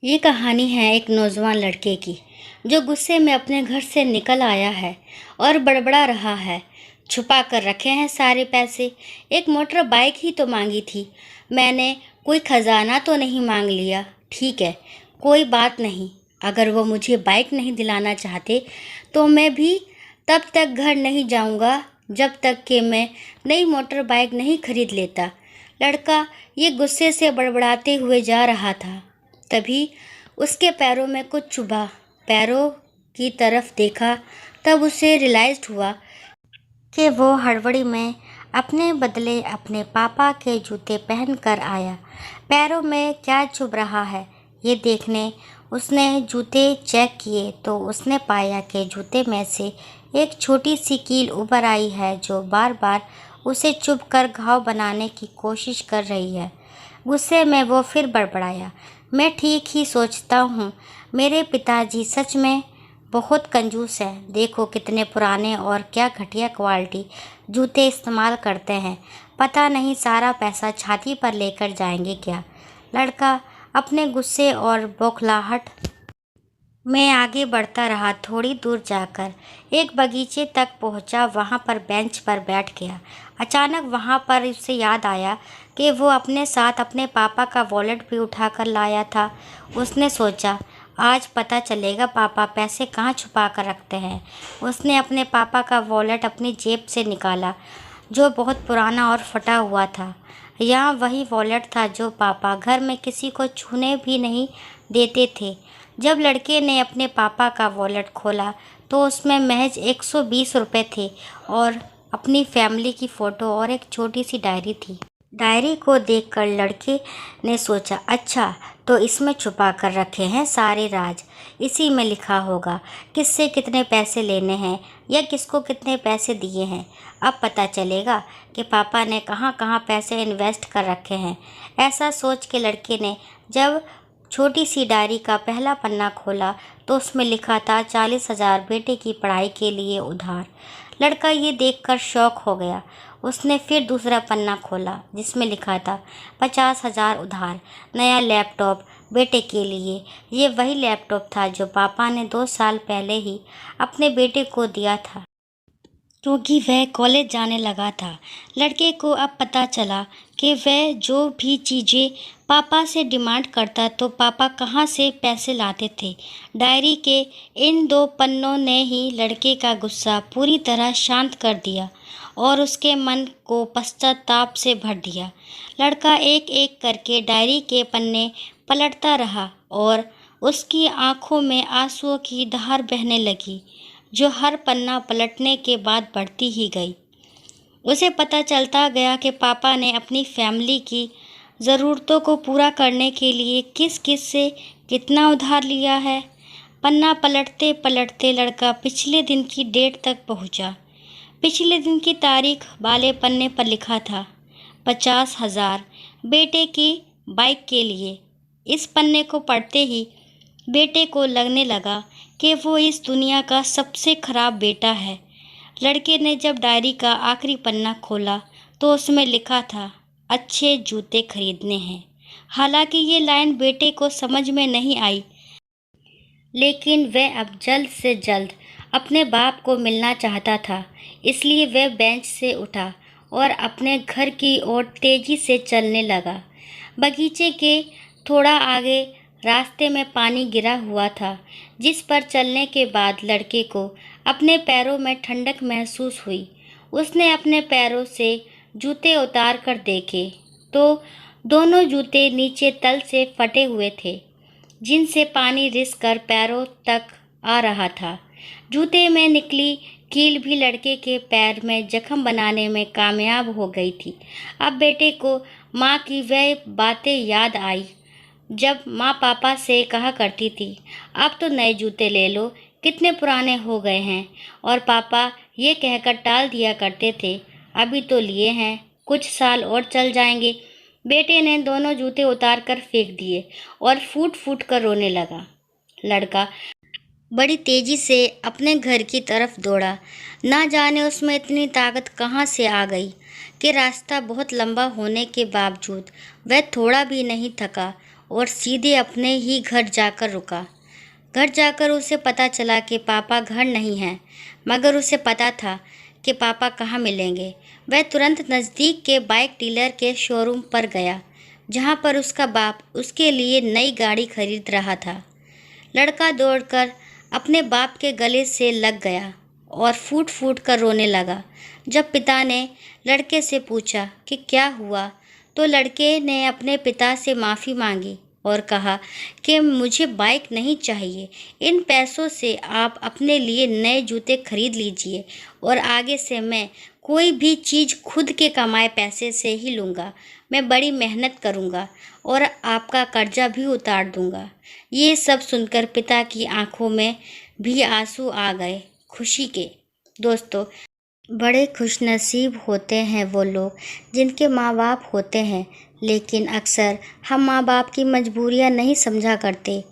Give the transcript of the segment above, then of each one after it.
ये कहानी है एक नौजवान लड़के की जो गुस्से में अपने घर से निकल आया है और बड़बड़ा रहा है। छुपा कर रखे हैं सारे पैसे। एक मोटर बाइक ही तो मांगी थी मैंने। कोई खजाना तो नहीं मांग लिया। ठीक है, कोई बात नहीं। अगर वो मुझे बाइक नहीं दिलाना चाहते तो मैं भी तब तक घर नहीं जाऊंगा जब तक कि मैं नई मोटर बाइक नहीं खरीद लेता। लड़का ये गुस्से से बड़बड़ाते हुए जा रहा था। तभी उसके पैरों में कुछ चुभा। पैरों की तरफ देखा तब उसे रियलाइज्ड हुआ कि वो हड़बड़ी में अपने बदले अपने पापा के जूते पहन कर आया। पैरों में क्या चुभ रहा है ये देखने उसने जूते चेक किए तो उसने पाया कि जूते में से एक छोटी सी कील उभर आई है जो बार बार उसे चुभ कर घाव बनाने की कोशिश कर रही है। गुस्से में वो फिर बड़बड़ाया, मैं ठीक ही सोचता हूँ। मेरे पिताजी सच में बहुत कंजूस हैं। देखो कितने पुराने और क्या घटिया क्वालिटी जूते इस्तेमाल करते हैं। पता नहीं सारा पैसा छाती पर लेकर जाएंगे क्या। लड़का अपने गुस्से और बौखलाहट में आगे बढ़ता रहा। थोड़ी दूर जाकर एक बगीचे तक पहुंचा। वहां पर बेंच पर बैठ गया। अचानक वहां पर उसे याद आया कि वो अपने साथ अपने पापा का वॉलेट भी उठाकर लाया था। उसने सोचा आज पता चलेगा पापा पैसे कहाँ छुपा कर रखते हैं। उसने अपने पापा का वॉलेट अपनी जेब से निकाला जो बहुत पुराना और फटा हुआ था। यहाँ वही वॉलेट था जो पापा घर में किसी को छूने भी नहीं देते थे। जब लड़के ने अपने पापा का वॉलेट खोला तो उसमें महज 120 रुपये थे और अपनी फैमिली की फ़ोटो और एक छोटी सी डायरी थी। डायरी को देखकर लड़के ने सोचा, अच्छा तो इसमें छुपा कर रखे हैं सारे राज। इसी में लिखा होगा किससे कितने पैसे लेने हैं या किसको कितने पैसे दिए हैं। अब पता चलेगा कि पापा ने कहाँ कहाँ पैसे इन्वेस्ट कर रखे हैं। ऐसा सोच के लड़के ने जब छोटी सी डायरी का पहला पन्ना खोला तो उसमें लिखा था 40,000 बेटे की पढ़ाई के लिए उधार। लड़का ये देखकर शॉक हो गया। उसने फिर दूसरा पन्ना खोला जिसमें लिखा था 50,000 उधार, नया लैपटॉप बेटे के लिए। ये वही लैपटॉप था जो पापा ने 2 साल पहले ही अपने बेटे को दिया था क्योंकि वह कॉलेज जाने लगा था। लड़के को अब पता चला कि वह जो भी चीज़ें पापा से डिमांड करता तो पापा कहाँ से पैसे लाते थे। डायरी के इन 2 पन्नों ने ही लड़के का गुस्सा पूरी तरह शांत कर दिया और उसके मन को पश्चाताप से भर दिया। लड़का एक एक करके डायरी के पन्ने पलटता रहा और उसकी आंखों में आंसुओं की धार बहने लगी जो हर पन्ना पलटने के बाद बढ़ती ही गई। उसे पता चलता गया कि पापा ने अपनी फैमिली की ज़रूरतों को पूरा करने के लिए किस किस से कितना उधार लिया है। पन्ना पलटते पलटते लड़का पिछले दिन की डेट तक पहुंचा। पिछले दिन की तारीख वाले पन्ने पर लिखा था 50,000 बेटे की बाइक के लिए। इस पन्ने को पढ़ते ही बेटे को लगने लगा कि वो इस दुनिया का सबसे खराब बेटा है। लड़के ने जब डायरी का आखिरी पन्ना खोला तो उसमें लिखा था अच्छे जूते खरीदने हैं। हालांकि ये लाइन बेटे को समझ में नहीं आई, लेकिन वह अब जल्द से जल्द अपने बाप को मिलना चाहता था। इसलिए वह बेंच से उठा और अपने घर की ओर तेजी से चलने लगा। बगीचे के थोड़ा आगे रास्ते में पानी गिरा हुआ था जिस पर चलने के बाद लड़के को अपने पैरों में ठंडक महसूस हुई। उसने अपने पैरों से जूते उतार कर देखे तो दोनों जूते नीचे तल से फटे हुए थे जिनसे पानी रिस कर पैरों तक आ रहा था। जूते में निकली कील भी लड़के के पैर में जख्म बनाने में कामयाब हो गई थी। अब बेटे को माँ की वह बातें याद आई जब माँ पापा से कहा करती थी, अब तो नए जूते ले लो, कितने पुराने हो गए हैं। और पापा ये कहकर टाल दिया करते थे, अभी तो लिए हैं, कुछ साल और चल जाएंगे। बेटे ने दोनों जूते उतार कर फेंक दिए और फूट फूट कर रोने लगा। लड़का बड़ी तेजी से अपने घर की तरफ दौड़ा। ना जाने उसमें इतनी ताकत कहाँ से आ गई कि रास्ता बहुत लंबा होने के बावजूद वह थोड़ा भी नहीं थका। और सीधे अपने ही घर जाकर रुका। घर जाकर उसे पता चला कि पापा घर नहीं हैं, मगर उसे पता था कि पापा कहाँ मिलेंगे। वह तुरंत नज़दीक के बाइक डीलर के शोरूम पर गया, जहाँ पर उसका बाप उसके लिए नई गाड़ी खरीद रहा था। लड़का दौड़कर अपने बाप के गले से लग गया और फूट फूट कर रोने लगा। जब पिता ने लड़के से पूछा कि क्या हुआ, तो लड़के ने अपने पिता से माफ़ी मांगी और कहा कि मुझे बाइक नहीं चाहिए, इन पैसों से आप अपने लिए नए जूते खरीद लीजिए और आगे से मैं कोई भी चीज़ खुद के कमाए पैसे से ही लूँगा। मैं बड़ी मेहनत करूँगा और आपका कर्जा भी उतार दूँगा। ये सब सुनकर पिता की आंखों में भी आंसू आ गए खुशी के। दोस्तों, बड़े खुशनसीब होते हैं वो लोग जिनके माँ बाप होते हैं, लेकिन अक्सर हम माँ बाप की मजबूरियाँ नहीं समझा करते।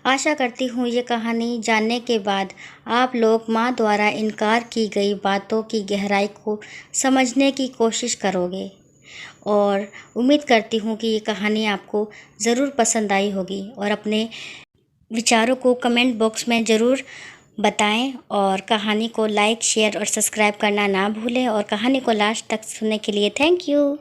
आशा करती हूँ ये कहानी जानने के बाद आप लोग माँ द्वारा इनकार की गई बातों की गहराई को समझने की कोशिश करोगे, और उम्मीद करती हूँ कि ये कहानी आपको ज़रूर पसंद आई होगी। और अपने विचारों को कमेंट बॉक्स में ज़रूर बताएं और कहानी को लाइक, शेयर और सब्सक्राइब करना ना भूलें। और कहानी को लास्ट तक सुनने के लिए थैंक यू।